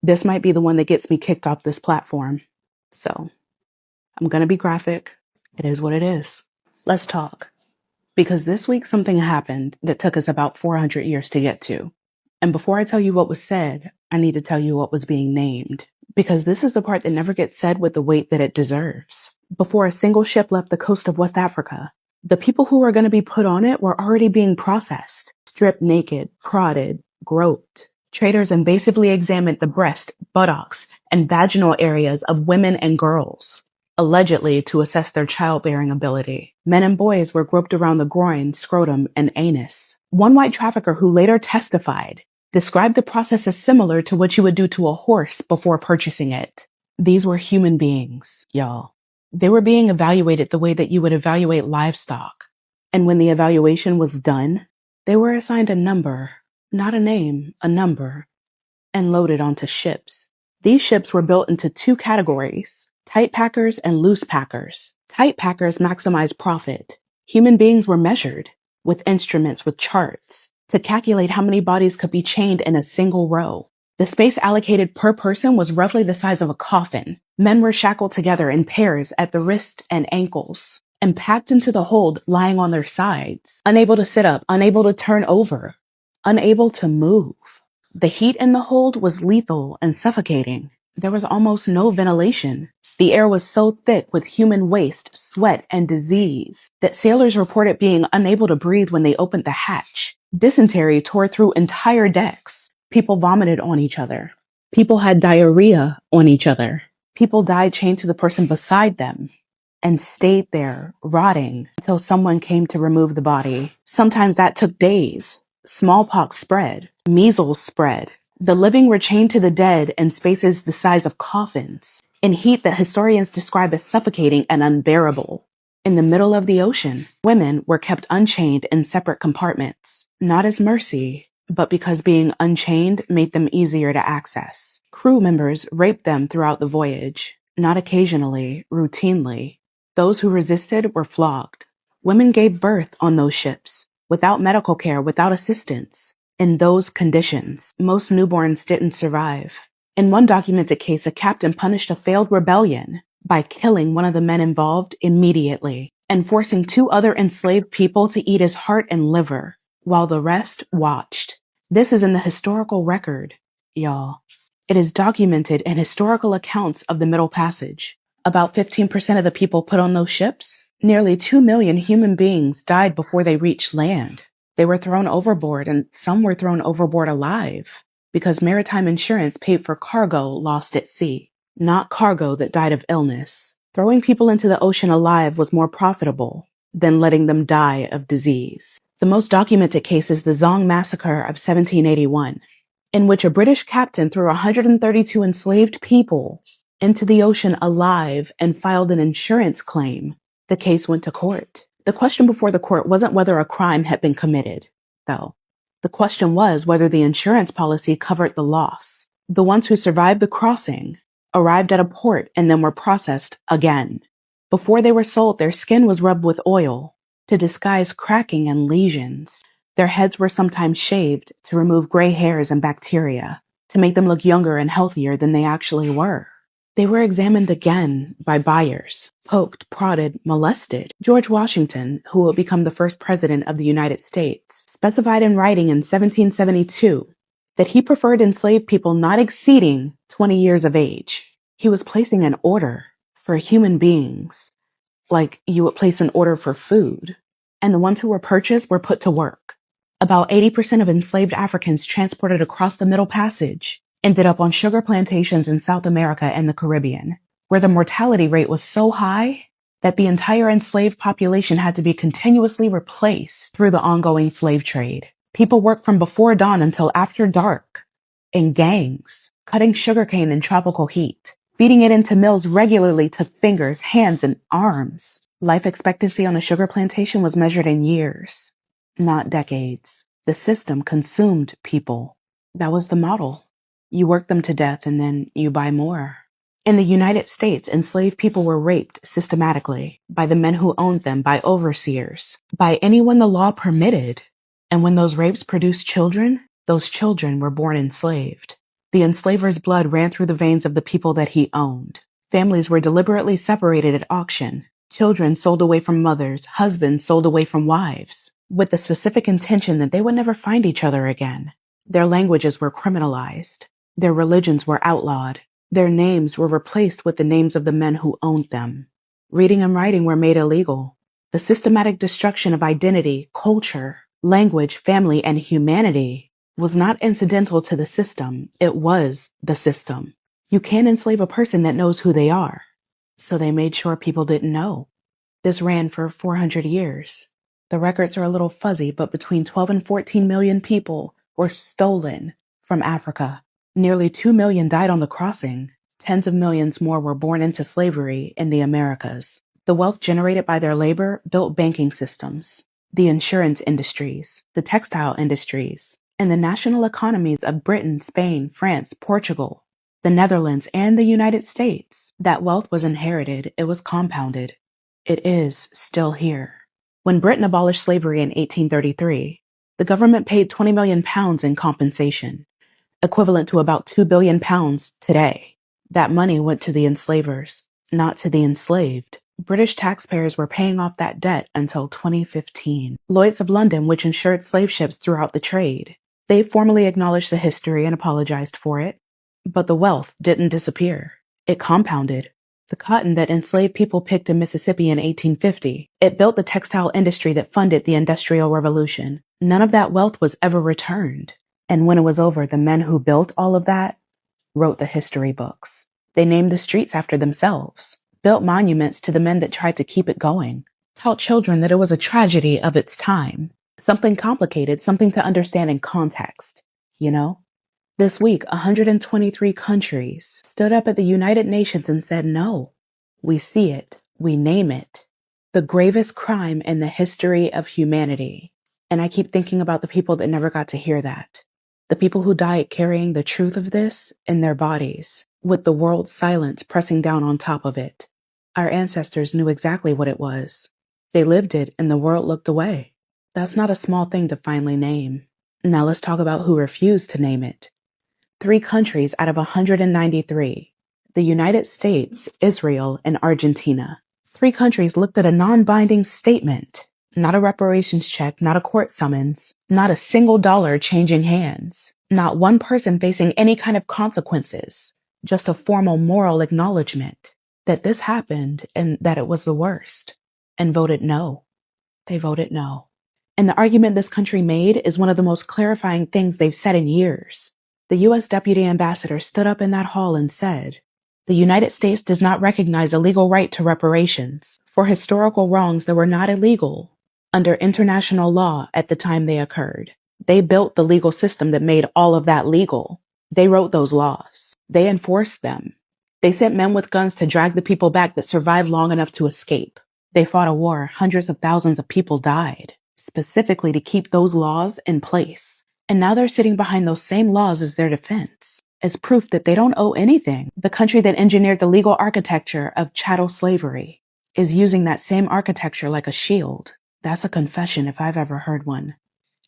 This might be the one that gets me kicked off this platform. So I'm going to be graphic. It is what it is. Let's talk. Because this week something happened that took us about 400 years to get to. And before I tell you what was said, I need to tell you what was being named. Because this is the part that never gets said with the weight that it deserves. Before a single ship left the coast of West Africa, the people who were going to be put on it were already being processed, stripped naked, prodded, groped. Traders invasively examined the breast, buttocks, and vaginal areas of women and girls, allegedly to assess their childbearing ability. Men and boys were groped around the groin, scrotum, and anus. One white trafficker who later testified described the process as similar to what you would do to a horse before purchasing it. These were human beings, y'all. They were being evaluated the way that you would evaluate livestock. And when the evaluation was done, they were assigned a number, not a name, a number, and loaded onto ships. These ships were built into two categories: tight packers and loose packers. Tight packers maximized profit. Human beings were measured with instruments with charts to calculate how many bodies could be chained in a single row. The space allocated per person was roughly the size of a coffin. Men were shackled together in pairs at the wrists and ankles and packed into the hold lying on their sides, unable to sit up, unable to turn over, unable to move. The heat in the hold was lethal and suffocating. There was almost no ventilation. The air was so thick with human waste, sweat, and disease that sailors reported being unable to breathe when they opened the hatch. Dysentery tore through entire decks. People vomited on each other. People had diarrhea on each other. People died chained to the person beside them and stayed there, rotting, until someone came to remove the body. Sometimes that took days. Smallpox spread. Measles spread. The living were chained to the dead in spaces the size of coffins, in heat that historians describe as suffocating and unbearable. In the middle of the ocean, women were kept unchained in separate compartments, not as mercy, but because being unchained made them easier to access. Crew members raped them throughout the voyage, not occasionally, routinely. Those who resisted were flogged. Women gave birth on those ships, without medical care, without assistance. In those conditions, most newborns didn't survive. In one documented case, a captain punished a failed rebellion by killing one of the men involved immediately and forcing two other enslaved people to eat his heart and liver, while the rest watched. This is in the historical record, y'all. It is documented in historical accounts of the Middle Passage. About 15% of the people put on those ships, nearly 2 million human beings, died before they reached land. They were thrown overboard, and some were thrown overboard alive because maritime insurance paid for cargo lost at sea, not cargo that died of illness. Throwing people into the ocean alive was more profitable than letting them die of disease. The most documented case is the Zong Massacre of 1781, in which a British captain threw 132 enslaved people into the ocean alive and filed an insurance claim. The case went to court. The question before the court wasn't whether a crime had been committed, though. The question was whether the insurance policy covered the loss. The ones who survived the crossing arrived at a port and then were processed again. Before they were sold, their skin was rubbed with oil to disguise cracking and lesions. Their heads were sometimes shaved to remove gray hairs and bacteria, to make them look younger and healthier than they actually were. They were examined again by buyers, poked, prodded, molested. George Washington, who would become the first president of the United States, specified in writing in 1772 that he preferred enslaved people not exceeding 20 years of age. He was placing an order for human beings, like you would place an order for food. And the ones who were purchased were put to work. About 80% of enslaved Africans transported across the Middle Passage ended up on sugar plantations in South America and the Caribbean, where the mortality rate was so high that the entire enslaved population had to be continuously replaced through the ongoing slave trade. People worked from before dawn until after dark, in gangs, cutting sugarcane in tropical heat. Feeding it into mills regularly took fingers, hands, and arms. Life expectancy on a sugar plantation was measured in years, not decades. The system consumed people. That was the model. You work them to death and then you buy more. In the United States, enslaved people were raped systematically by the men who owned them, by overseers, by anyone the law permitted. And when those rapes produced children, those children were born enslaved. The enslaver's blood ran through the veins of the people that he owned. Families were deliberately separated at auction. Children sold away from mothers, husbands sold away from wives, with the specific intention that they would never find each other again. Their languages were criminalized. Their religions were outlawed. Their names were replaced with the names of the men who owned them. Reading and writing were made illegal. The systematic destruction of identity, culture, language, family, and humanity was not incidental to the system. It was the system. You can't enslave a person that knows who they are. So they made sure people didn't know. This ran for 400 years. The records are a little fuzzy, but between 12 and 14 million people were stolen from Africa. Nearly 2 million died on the crossing. Tens of millions more were born into slavery in the Americas. The wealth generated by their labor built banking systems, the insurance industries, the textile industries, and the national economies of Britain, Spain, France, Portugal, the Netherlands, and the United States. That wealth was inherited, it was compounded. It is still here. When Britain abolished slavery in 1833, the government paid £20 million in compensation, equivalent to about £2 billion today. That money went to the enslavers, not to the enslaved. British taxpayers were paying off that debt until 2015. Lloyd's of London, which insured slave ships throughout the trade, they formally acknowledged the history and apologized for it. But the wealth didn't disappear. It compounded. The cotton that enslaved people picked in Mississippi in 1850, it built the textile industry that funded the Industrial Revolution. None of that wealth was ever returned. And when it was over, the men who built all of that wrote the history books. They named the streets after themselves, built monuments to the men that tried to keep it going, taught children that it was a tragedy of its time, something complicated, something to understand in context, you know? This week, 123 countries stood up at the United Nations and said, no, we see it, we name it, the gravest crime in the history of humanity. And I keep thinking about the people that never got to hear that. The people who died carrying the truth of this in their bodies, with the world's silence pressing down on top of it. Our ancestors knew exactly what it was. They lived it and the world looked away. That's not a small thing to finally name. Now let's talk about who refused to name it. 3 countries out of 193, the United States, Israel, and Argentina. 3 countries looked at a non-binding statement, not a reparations check, not a court summons, not a single dollar changing hands, not one person facing any kind of consequences, just a formal moral acknowledgement that this happened and that it was the worst, and voted no. They voted no. And the argument this country made is one of the most clarifying things they've said in years. The U.S. Deputy Ambassador stood up in that hall and said, "The United States does not recognize a legal right to reparations for historical wrongs that were not illegal under international law at the time they occurred. They built the legal system that made all of that legal. They wrote those laws. They enforced them. They sent men with guns to drag the people back that survived long enough to escape. They fought a war. Hundreds of thousands of people died, specifically to keep those laws in place. And now they're sitting behind those same laws as their defense, as proof that they don't owe anything. The country that engineered the legal architecture of chattel slavery is using that same architecture like a shield. That's a confession if I've ever heard one.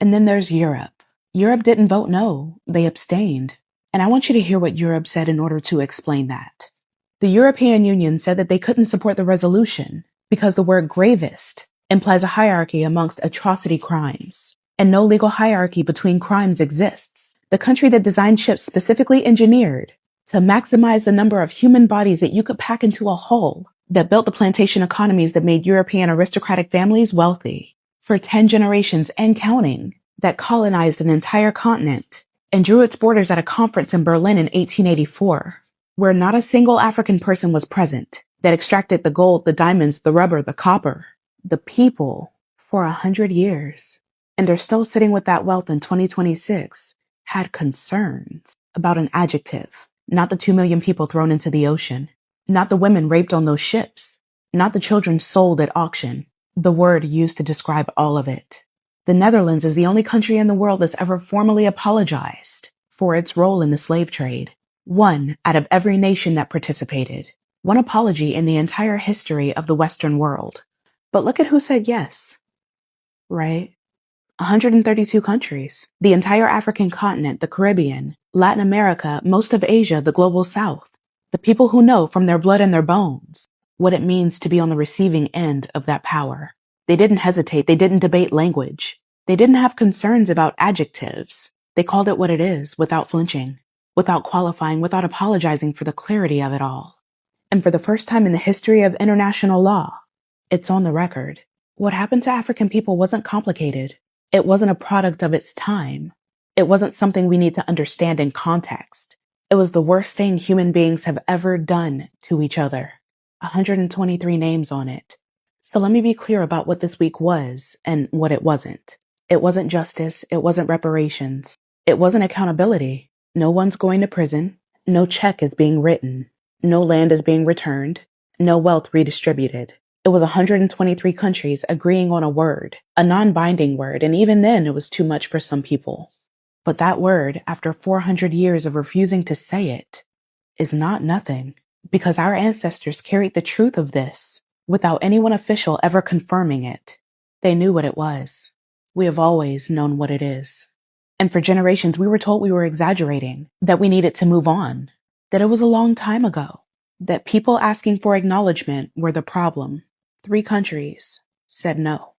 And then there's Europe. Europe didn't vote no. They abstained. And I want you to hear what Europe said in order to explain that. The European Union said that they couldn't support the resolution because the word gravest implies a hierarchy amongst atrocity crimes. And no legal hierarchy between crimes exists. The country that designed ships specifically engineered to maximize the number of human bodies that you could pack into a hull, that built the plantation economies that made European aristocratic families wealthy for 10 generations and counting, that colonized an entire continent and drew its borders at a conference in Berlin in 1884, where not a single African person was present, that extracted the gold, the diamonds, the rubber, the copper, the people for 100 years. And are still sitting with that wealth in 2026, had concerns about an adjective, not the 2 million people thrown into the ocean, not the women raped on those ships, not the children sold at auction, the word used to describe all of it. The Netherlands is the only country in the world that's ever formally apologized for its role in the slave trade. 1 out of every nation that participated. 1 apology in the entire history of the Western world. But look at who said yes, right? 132 countries, the entire African continent, the Caribbean, Latin America, most of Asia, the global south. The people who know from their blood and their bones what it means to be on the receiving end of that power. They didn't hesitate. They didn't debate language. They didn't have concerns about adjectives. They called it what it is without flinching, without qualifying, without apologizing for the clarity of it all. And for the first time in the history of international law, it's on the record. What happened to African people wasn't complicated. It wasn't a product of its time. It wasn't something we need to understand in context. It was the worst thing human beings have ever done to each other. 123 names on it. So let me be clear about what this week was and what it wasn't. It wasn't justice. It wasn't reparations. It wasn't accountability. No one's going to prison. No check is being written. No land is being returned. No wealth redistributed. It was 123 countries agreeing on a word, a non-binding word, and even then it was too much for some people. But that word, after 400 years of refusing to say it, is not nothing, because our ancestors carried the truth of this without anyone official ever confirming it. They knew what it was. We have always known what it is. And for generations, we were told we were exaggerating, that we needed to move on, that it was a long time ago, that people asking for acknowledgement were the problem. 3 countries said no,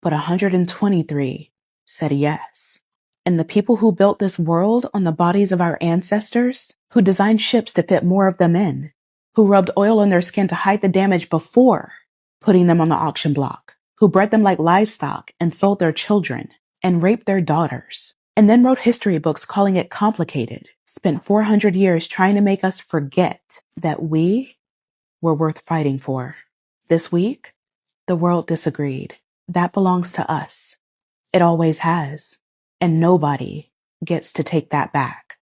but 123 said yes. And the people who built this world on the bodies of our ancestors, who designed ships to fit more of them in, who rubbed oil on their skin to hide the damage before putting them on the auction block, who bred them like livestock and sold their children and raped their daughters, and then wrote history books calling it complicated, spent 400 years trying to make us forget that we were worth fighting for. This week, the world disagreed. That belongs to us. It always has. And nobody gets to take that back.